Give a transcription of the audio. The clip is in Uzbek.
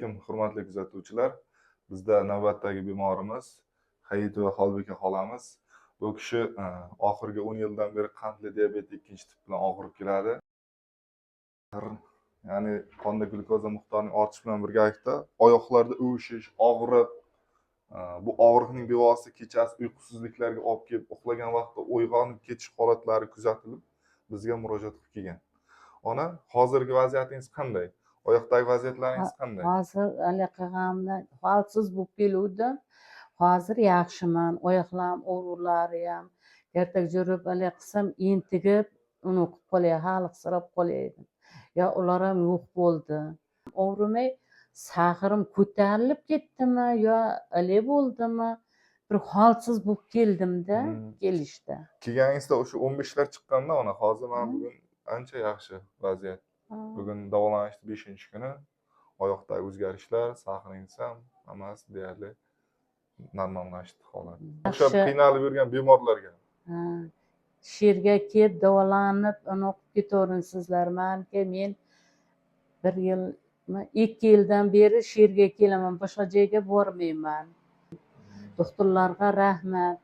alaykum, hurmatli kuzatuvchilar. Bizda navbatdagi bemorimiz Hayitova Xolbeka xolamiz. Bu kishi oxirgi 10 yildan beri qandli diabet 2-tip bilan og'rib keladi. Ya'ni qonda glyukoza miqdorining ortishi bilan birgalikda oyoqlarda uvishish, og'riq, bu og'riqning bevosita kechasi uyqusizliklarga olib kelib, uxlagan vaqtda uyg'onib ketish holatlari kuzatilib, bizga murojaat qilib kelgan. Ona, hozirgi vaziyatingiz qanday? Oyoqdagi vaziyatlaringiz qanday? Hozir qilganimda holsiz bo'lib keluvdim. Hozir yaxshiman. Oyoqlarim og'riqlari ham ertak yurib qilsam entigib uni qilib qolay, haliqsirab qolaydi. Ya ular ham yo'q bo'ldi. Og'rimay sag'irim ko'tarilib ketdimi yo bo'ldimi? Bir holsiz bo'lib keldimda kelishda. Kelganingizda o'sha 15lar chiqqanda ona, hozir mana bugun ancha yaxshi vaziyat. Bugun davolanishning 5-kuni. Oyoqdagi o'zgarishlar, sag'iringiz ham hammasi deyarli normallashdi holat. O'sha qiynalib yurgan bemorlarga Sherga kelib davolanib, o'qib ketaverasizlar. Menga men 2 yildan beri Sherga kelaman, boshqa joyga bormayman. Doktorlarga rahmat.